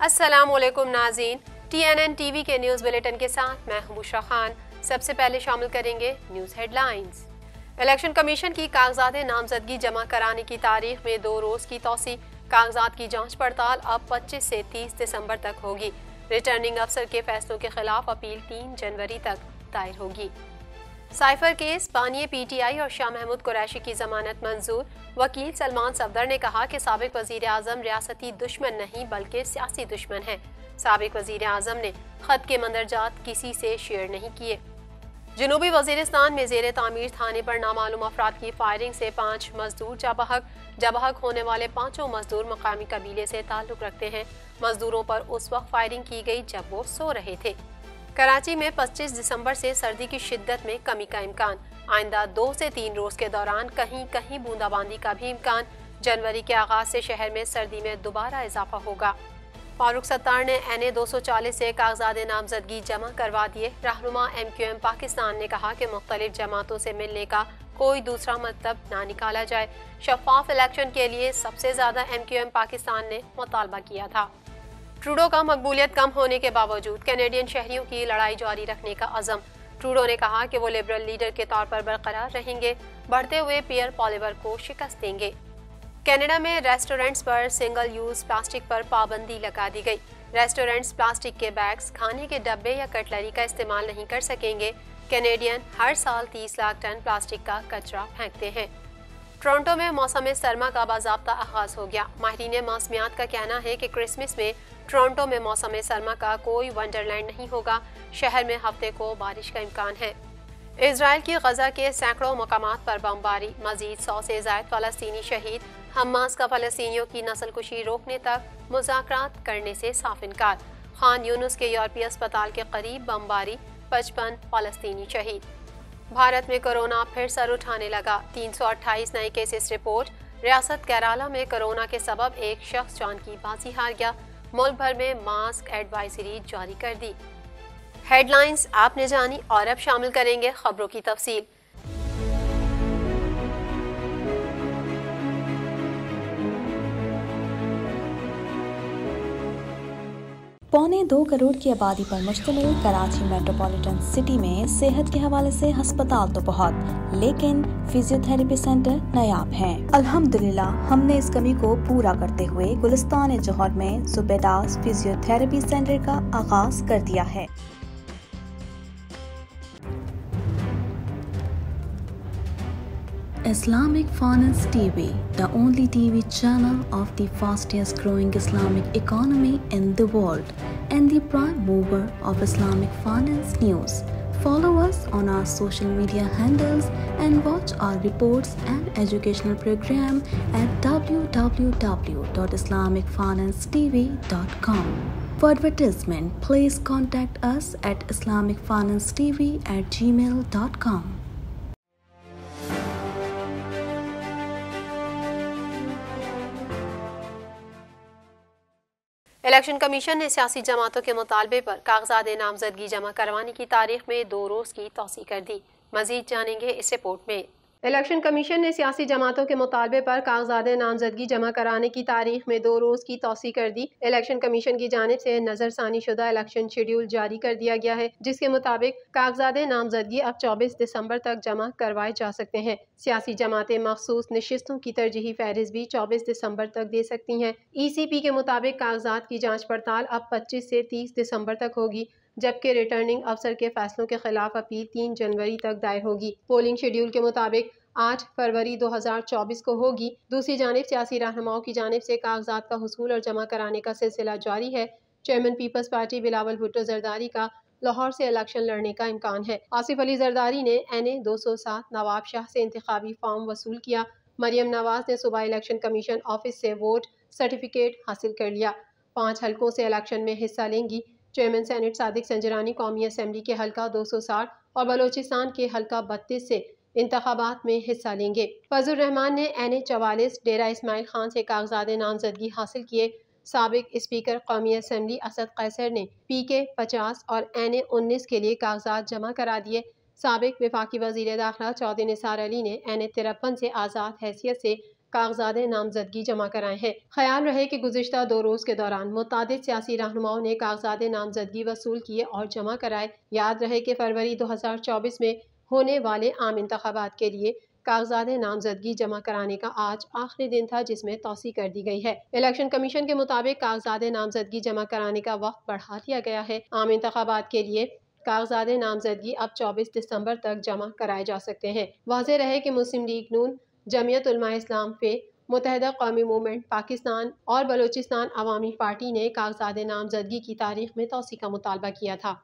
अस्सलामुअलैकुम नाज़रीन, TNN TV के न्यूज़ बुलेटिन के साथ मैं हूं बुशरा खान। सबसे पहले शामिल करेंगे न्यूज़ हेडलाइंस। इलेक्शन कमीशन की कागजात नामजदगी जमा कराने की तारीख में 2 रोज़ की तौसी। कागजात की जांच पड़ताल अब 25 से 30 दिसंबर तक होगी। रिटर्निंग अफसर के फैसलों के खिलाफ अपील 3 जनवरी तक दायर होगी। साइफर केस, बानिए PTI और शाह महमूद कुरैशी की जमानत मंजूर। वकील सलमान सफदर ने कहा कि साबिक वजीर आजम रियासती दुश्मन नहीं बल्कि सियासी दुश्मन है। साबिक वजीर आजम ने खत के मंदरजात किसी से शेयर नहीं किए। जनूबी वजीरिस्तान में जेर तामीर थाने पर नामालूम अफराद की फायरिंग से 5 मजदूर जाबहक होने वाले 5 मजदूर मकामी कबीले से ताल्लुक रखते हैं। मजदूरों पर उस वक्त फायरिंग की गई जब वो सो रहे थे। कराची में 25 दिसंबर से सर्दी की शिद्दत में कमी का इम्कान। आइंदा 2 से 3 रोज के दौरान कहीं कहीं बूंदाबांदी का भी इम्कान। जनवरी के आगाज से शहर में सर्दी में दोबारा इजाफा होगा। फारूक सत्तार ने NA 240 से कागजात नामजदगी जमा करवा दिए। रहनुमा MQM पाकिस्तान ने कहा कि मुख्तलिफ जमातों से मिलने का कोई दूसरा मतलब ना निकाला जाए। शफाफ इलेक्शन के लिए सबसे ज्यादा MQM पाकिस्तान ने मुतालबा किया था। ट्रूडो का मकबूलियत कम होने के बावजूद कैनेडियन शहरियों की लड़ाई जारी रखने का अज़म। ट्रूडो ने कहा कि वो लिबरल लीडर के तौर पर बरकरार रहेंगे, बढ़ते हुए पियर पॉलिवर को शिकस्त देंगे। कनाडा में रेस्टोरेंट्स पर सिंगल यूज प्लास्टिक पर पाबंदी लगा दी गई। रेस्टोरेंट्स प्लास्टिक के बैग्स, खाने के डब्बे या कटलरी का इस्तेमाल नहीं कर सकेंगे। कैनेडियन हर साल 30 लाख टन प्लास्टिक का कचरा फेंकते हैं। टोरंटो में मौसम सरमा का बाज़ाब्ता आगाज हो गया। माहिरीन मौसमियात का कहना है कि क्रिसमस में टोरंटो में मौसम सरमा का कोई वंडरलैंड नहीं होगा। शहर में हफ्ते को बारिश का इम्कान है। इजराइल की गजा के सैकड़ों मकामात पर बमबारी, मजीद 100 से ज़ायद फलस्तीनी शहीद। हमास का फलस्तीनियों की नस्लकुशी रोकने तक मुज़ाकरात करने से साफ इनकार। खान यूनुस के यूरोपीय अस्पताल के करीब बमबारी, 55 फलस्तीनी शहीद। भारत में कोरोना फिर सर उठाने लगा। 328 नए केसेस रिपोर्ट। रियासत केरला में कोरोना के सबब एक शख्स जान की बाजी हार गया। मुल्क भर में मास्क एडवाइजरी जारी कर दी। हेडलाइंस आपने जानी और अब शामिल करेंगे खबरों की तफसील। पौने 2 करोड़ की आबादी पर मुश्तमिल कराची मेट्रोपॉलिटन सिटी में सेहत के हवाले से अस्पताल तो बहुत, लेकिन फिजियोथेरेपी सेंटर नायाब हैं। अल्हम्दुलिल्लाह हमने इस कमी को पूरा करते हुए गुलिस्तान जौहर में सुबेदास फिजियोथेरेपी सेंटर का आगाज कर दिया है। Islamic Finance TV, the only TV channel of the fastest growing Islamic economy in the world and the prime mover of Islamic finance news. Follow us on our social media handles and watch our reports and educational program at www.islamicfinancetv.com. For advertisement, please contact us at islamicfinancetv@gmail.com. Election commission ने सियासी जमातों के मुतालबे पर कागजात नामजदगी जमा करवाने की तारीख में 2 रोज की तौसी कर दी। मजीद जानेंगे इस रिपोर्ट में। इलेक्शन कमीशन ने सियासी जमातों के मुतालबे पर कागजात नामजदगी जमा कराने की तारीख में 2 रोज की तौसी कर दी। इलेक्शन कमीशन की जानिब से नजरसानी शुदा इलेक्शन शेड्यूल जारी कर दिया गया है, जिसके मुताबिक कागजात नामजदगी अब 24 दिसंबर तक जमा करवाए जा सकते हैं। सियासी जमातें मखसूस नशिस्तों की तरजीही फहरिस्त भी 24 दिसंबर तक दे सकती हैं। ECP के मुताबिक कागजात की जाँच पड़ताल अब 25 से 30 दिसंबर तक होगी, जबकि रिटर्निंग अफसर के फैसलों के खिलाफ अपील 3 जनवरी तक दायर होगी। पोलिंग शेड्यूल के मुताबिक 8 फरवरी 2024 को होगी। दूसरी जानिब सियासी रहनुमाओं की जानिब से कागजात का हुसूल और जमा कराने का सिलसिला जारी है। चेयरमैन पीपल्स पार्टी बिलावल भुट्टो जरदारी का लाहौर से इलेक्शन लड़ने का इम्कान है। आसिफ अली जरदारी ने NA 207 नवाब शाह से इंतखाबी फॉर्म वसूल किया। मरियम नवाज ने सुबह इलेक्शन कमीशन ऑफिस से वोट सर्टिफिकेट हासिल कर लिया। 5 हलकों से इलेक्शन में हिस्सा लेंगी। चेयरमैन सेनेट सादिक संजरानी कौमी असम्बली के हल्का 260 और बलोचिस्तान के हल्का 32 से इंतखाबात में हिस्सा लेंगे। फजल रहमान ने NA 44 डेरा इस्माइल खान से कागजात नामजदगी हासिल किए। साबिक स्पीकर कौमी असम्बली असद कैसर ने PK 50 और NA 19 के लिए कागजात जमा करा दिए। साबिक वफाकी वजीर दाखिला चौधरी निसार अली ने NA 53 से आज़ाद हैसियत से कागजात नामजदगी जमा कराए हैं। ख्याल रहे कि गुज़िश्ता 2 रोज़ के दौरान मुतादिद सियासी रहनुमाओं ने कागजात नामजदगी वसूल किए और जमा कराए। याद रहे कि फरवरी 2024 में होने वाले आम इंतखाबात के लिए कागजात नामजदगी जमा कराने का आज आखिरी दिन था, जिसमें तौसी कर दी गई है। इलेक्शन कमीशन के मुताबिक कागजात नामजदगी जमा कराने का वक्त बढ़ा दिया गया है। आम इंतखाबात के लिए कागजात नामजदगी अब 24 दिसंबर तक जमा कराए जा सकते हैं। वाज़ेह रहे कि मुस्लिम लीग नून, जमीयत उलमा इस्लाम फे, मुत्तहिदा कौमी मूवमेंट पाकिस्तान और बलूचिस्तान अवामी पार्टी ने कागजात नामजदगी की तारीख में तौसी का मुतालबा किया था।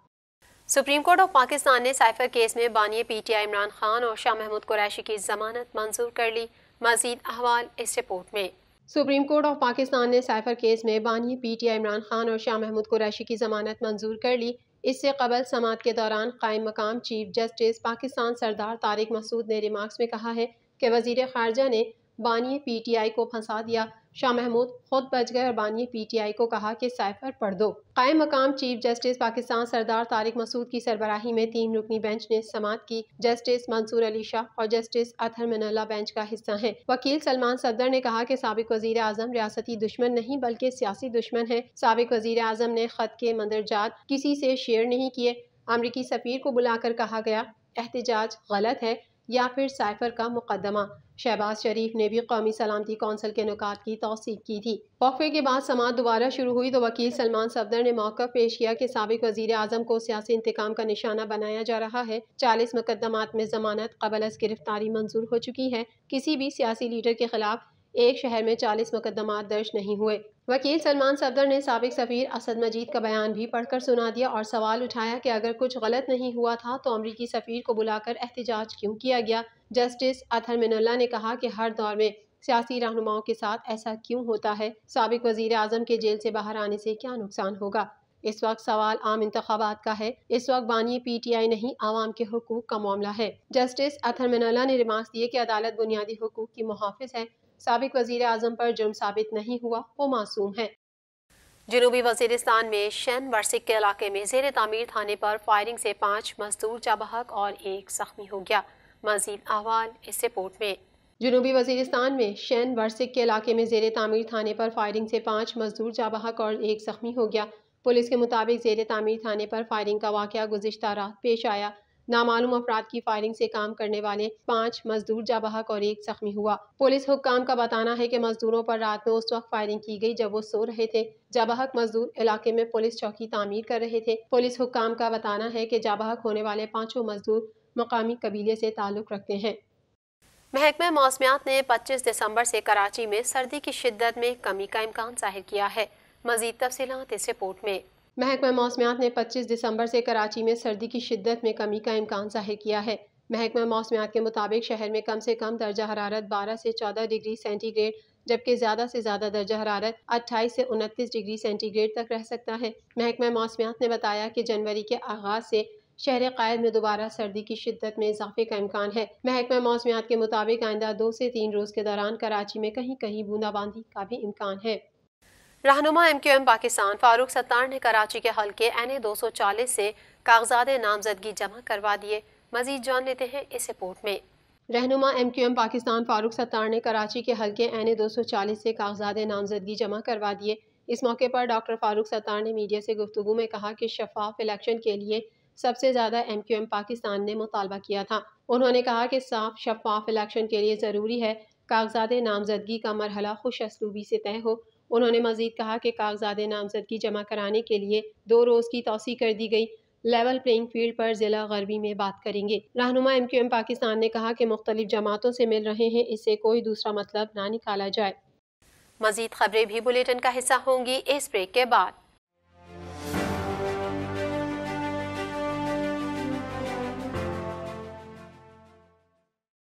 सुप्रीम कोर्ट ऑफ पाकिस्तान ने साइफर केस में बानी PTI इमरान खान और शाह महमूद कुरैशी की जमानत मंजूर कर ली। मजीद अहवाल इस रिपोर्ट में। सुप्रीम कोर्ट ऑफ पाकिस्तान ने साइफर केस में बानी PTI इमरान खान और शाह महमूद कुरैशी की जमानत मंजूर कर ली। इससे कबल समाअत के दौरान कायम मकाम चीफ जस्टिस पाकिस्तान सरदार तारिक मसूद ने रिमार्क्स में कहा है कि वजीर खारजा ने बानी PTI को फंसा दिया। शाह महमूद खुद बच गए और बानी PTI को कहा कि साइफर पढ़ दो। कायम मकाम चीफ जस्टिस पाकिस्तान सरदार तारिक मसूद की सरबराही में 3 रुकनी बेंच ने समाअत की जस्टिस मंसूर अली शाह और जस्टिस अतहर मिनल्ला बेंच का हिस्सा हैं। वकील सलमान सफदर ने कहा कि साबिक वजीर आजम रियासती दुश्मन नहीं बल्कि सियासी दुश्मन है। साबिक वजीर आजम ने खत के मंदरजात किसी से शेयर नहीं किए। अमरीकी सफीर को बुलाकर कहा गया एहतजाज गलत है या फिर साइफर का मुकदमा। शहबाज शरीफ ने भी कौमी सलामती कौंसिल के नुकात की तौसीक की थी। वक्फे के बाद समाअत दोबारा शुरू हुई तो वकील सलमान सफदर ने मौक़िफ़ पेश किया कि साबिक वज़ीर आज़म को सियासी इंतकाम का निशाना बनाया जा रहा है। 40 मुकदमात में जमानत कबल अज़ गिरफ्तारी मंजूर हो चुकी है। किसी भी सियासी लीडर के खिलाफ एक शहर में 40 मुकदमात दर्ज नहीं हुए। वकील सलमान सफदर ने साबिक सफ़ीर असद मजीद का बयान भी पढ़कर सुना दिया और सवाल उठाया कि अगर कुछ गलत नहीं हुआ था तो अमरीकी सफ़ीर को बुलाकर एहतजाज क्यों किया गया। जस्टिस अतहर मिनल्ला ने कहा कि हर दौर में सियासी रहनुमाओं के साथ ऐसा क्यों होता है। साबिक वज़ीर आज़म के जेल से बाहर आने से क्या नुकसान होगा। इस वक्त सवाल आम इंतखाबात का है। इस वक्त बानी PTI नहीं आवाम के हुकूक का मामला है। जस्टिस अतहर मिनल्ला ने रिमार्क्स दिए कि अदालत बुनियादी हुकूक की मुहाफ़िज़ है। साबिक वज़ीर आज़म पर जुर्म साबित नहीं हुआ, वो मासूम है। जनूबी वज़ीरिस्तान में शैन वर्सिक के इलाके में ज़ेर तामीर थाने पर फायरिंग से 5 मजदूर जाबहक और 1 ज़ख्मी हो गया। मज़ीद अहवाल इस रिपोर्ट में। जनूबी वज़ीरिस्तान में शैन वर्सिक के इलाके में ज़ेर तामीर थाने पर फायरिंग से 5 मजदूर जाबहक और 1 ज़ख्मी हो गया। पुलिस के मुताबिक ज़ेर तामीर थाने पर फायरिंग का वाक़या गुज़िश्ता रात पेश आया। नामालूम अफराद की फायरिंग से काम करने वाले 5 मजदूर जाबहक और 1 ज़ख्मी हुआ। पुलिस हुक्काम का बताना है कि मजदूरों पर रात में उस वक्त फायरिंग की गई जब वो सो रहे थे। जाबहक मजदूर इलाके में पुलिस चौकी तामीर कर रहे थे। पुलिस हुक्काम का बताना है कि जाबहक होने वाले 5 मजदूर मकामी कबीले से ताल्लुक़ रखते हैं। महकमा मौसमियात ने 25 दिसंबर से कराची में सर्दी की शिद्दत में कमी का इम्कान जाहिर किया है। मज़ीद तफसीलात इस रिपोर्ट में। महकमा मौसमियात ने 25 दिसंबर से कराची में सर्दी की शिद्दत में कमी का इम्कान जाहिर किया है। महकमा मौसमियात के मुताबिक शहर में कम से कम दर्जा हरारत 12 से 14 डिग्री सेंटीग्रेड जबकि ज़्यादा से ज़्यादा दर्जा हरारत 28 से 29 डिग्री सेंटीग्रेड तक रह सकता है। महकमा मौसमियात ने बताया कि जनवरी के आगाज़ से शहर कायद में दोबारा सर्दी की शिद्दत में इजाफे का इम्कान है। महकमा मौसमियात के मुताबिक आइंदा 2 से 3 रोज़ के दौरान कराची में कहीं कहीं बूंदाबांदी का भी इम्कान है। रहनुमा MQM पाकिस्तान फारूक सत्तार ने कराची के हल्के NA 240 से कागजात नामजदगी जमा करवा दिए। मजीद जान लेते हैं इस रिपोर्ट में। रहनुमा MQM पाकिस्तान फारूक सत्तार ने कराची के हल्के NA 240 से कागजात नामजदगी जमा करवा दिए। इस मौके पर डॉक्टर फारूक सत्तार ने मीडिया से गुफ्तगू में कहा कि शफाफ इलेक्शन के लिए सबसे ज़्यादा MQM पाकिस्तान ने मुतालबा किया था। उन्होंने कहा कि साफ शफाफ इलेक्शन के लिए ज़रूरी है कागजात नामजदगी का मरहला खुश असलूबी से तय हो। उन्होंने मजीद कहा कि कागजात नामजदगी जमा कराने के लिए 2 रोज़ की तौसी कर दी गई। लेवल प्लेइंग फील्ड पर ज़िला गरबी में बात करेंगे। रहनुमा MQM पाकिस्तान ने कहा कि मुख्तलिफ जमातों से मिल रहे हैं, इससे कोई दूसरा मतलब ना निकाला जाए। मजीद खबरें भी बुलेटिन का हिस्सा होंगी इस ब्रेक के बाद।